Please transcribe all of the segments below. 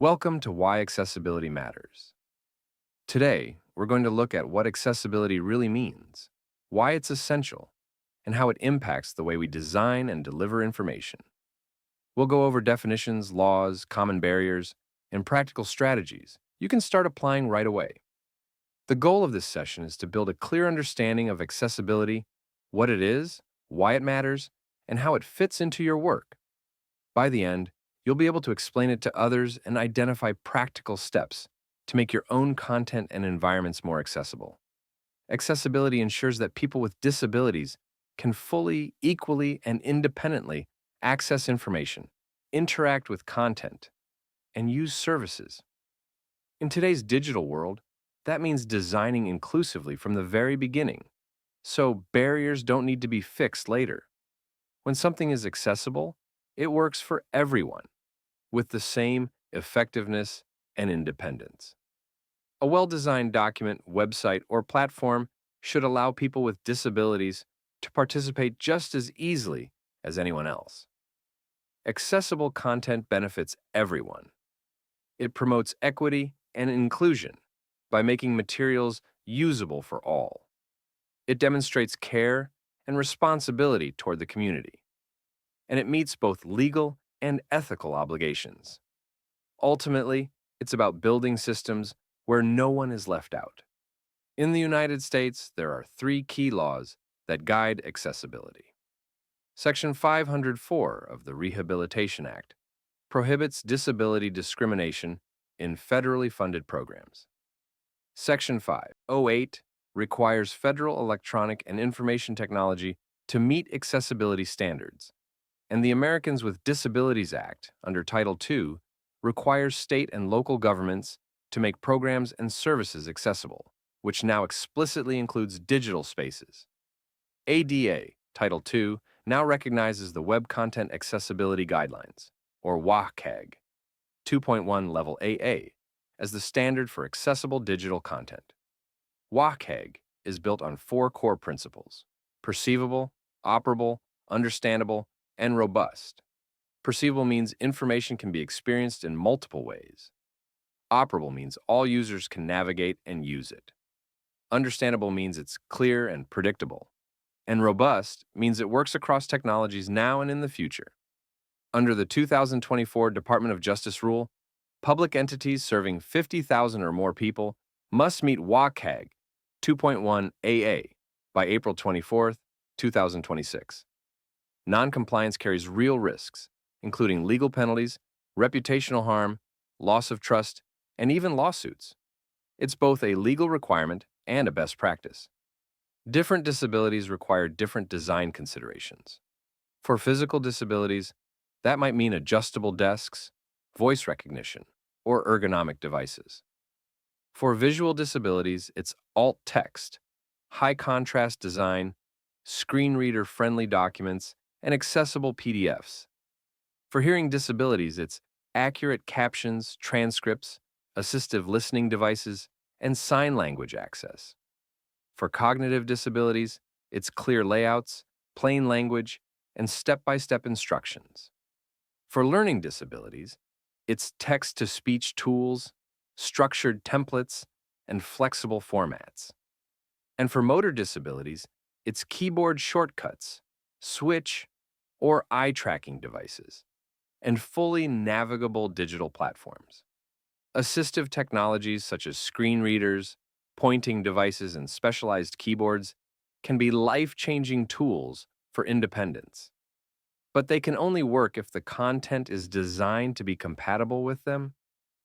Welcome to Why Accessibility Matters. Today, we're going to look at what accessibility really means, why it's essential, and how it impacts the way we design and deliver information. We'll go over definitions, laws, common barriers, and practical strategies you can start applying right away. The goal of this session is to build a clear understanding of accessibility, what it is, why it matters, and how it fits into your work. By the end, you'll be able to explain it to others and identify practical steps to make your own content and environments more accessible. Accessibility ensures that people with disabilities can fully, equally, and independently access information, interact with content, and use services. In today's digital world, that means designing inclusively from the very beginning, so barriers don't need to be fixed later. When something is accessible, it works for everyone with the same effectiveness and independence. A well designed document, website, or platform should allow people with disabilities to participate just as easily as anyone else. Accessible content benefits everyone. It promotes equity and inclusion by making materials usable for all. It demonstrates care and responsibility toward the community, and it meets both legal and ethical obligations. Ultimately, it's about building systems where no one is left out. In the United States, there are three key laws that guide accessibility. Section 504 of the Rehabilitation Act prohibits disability discrimination in federally funded programs. Section 508 requires federal electronic and information technology to meet accessibility standards, and the Americans with Disabilities Act, under Title II, requires state and local governments to make programs and services accessible, which now explicitly includes digital spaces. ADA, Title II, now recognizes the Web Content Accessibility Guidelines, or WCAG 2.1 Level AA, as the standard for accessible digital content. WCAG is built on four core principles: perceivable, operable, understandable, and robust. Perceivable means information can be experienced in multiple ways. Operable means all users can navigate and use it. Understandable means it's clear and predictable. And robust means it works across technologies now and in the future. Under the 2024 Department of Justice rule, public entities serving 50,000 or more people must meet WCAG 2.1 AA by April 24, 2026. Noncompliance carries real risks, including legal penalties, reputational harm, loss of trust, and even lawsuits. It's both a legal requirement and a best practice. Different disabilities require different design considerations. For physical disabilities, that might mean adjustable desks, voice recognition, or ergonomic devices. For visual disabilities, it's alt text, high contrast design, screen reader friendly documents, and accessible PDFs. For hearing disabilities, it's accurate captions, transcripts, assistive listening devices, and sign language access. For cognitive disabilities, it's clear layouts, plain language, and step-by-step instructions. For learning disabilities, it's text-to-speech tools, structured templates, and flexible formats. And for motor disabilities, it's keyboard shortcuts, switch, or eye tracking devices, and fully navigable digital platforms. Assistive technologies such as screen readers, pointing devices, and specialized keyboards can be life-changing tools for independence. But they can only work if the content is designed to be compatible with them.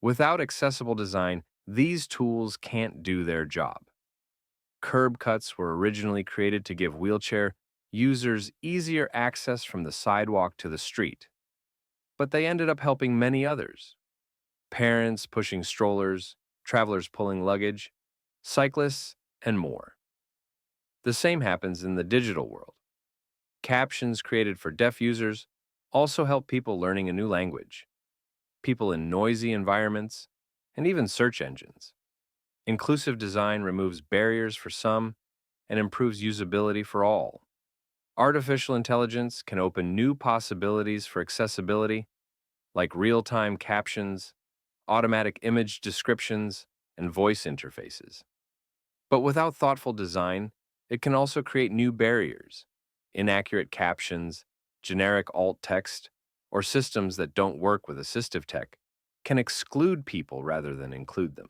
Without accessible design, these tools can't do their job. Curb cuts were originally created to give wheelchair users easier access from the sidewalk to the street, but they ended up helping many others: parents pushing strollers, travelers pulling luggage, cyclists, and more. The same happens in the digital world. Captions created for deaf users also help people learning a new language, people in noisy environments, and even search engines. Inclusive design removes barriers for some and improves usability for all. Artificial intelligence can open new possibilities for accessibility, like real-time captions, automatic image descriptions, and voice interfaces. But without thoughtful design, it can also create new barriers, inaccurate captions, generic alt text, or systems that don't work with assistive tech can exclude people rather than include them.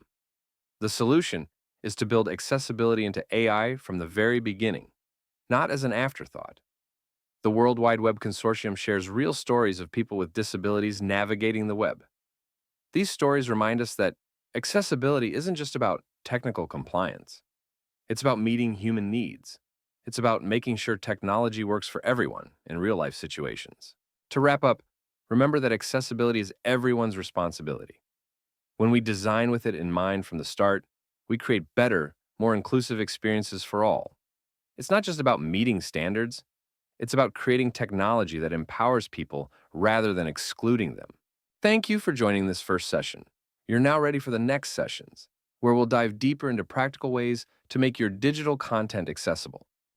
The solution is to build accessibility into AI from the very beginning, not as an afterthought. The World Wide Web Consortium shares real stories of people with disabilities navigating the web. These stories remind us that accessibility isn't just about technical compliance. It's about meeting human needs. It's about making sure technology works for everyone in real-life situations. To wrap up, remember that accessibility is everyone's responsibility. When we design with it in mind from the start, we create better, more inclusive experiences for all. It's not just about meeting standards, it's about creating technology that empowers people rather than excluding them. Thank you for joining this first session. You're now ready for the next sessions, where we'll dive deeper into practical ways to make your digital content accessible.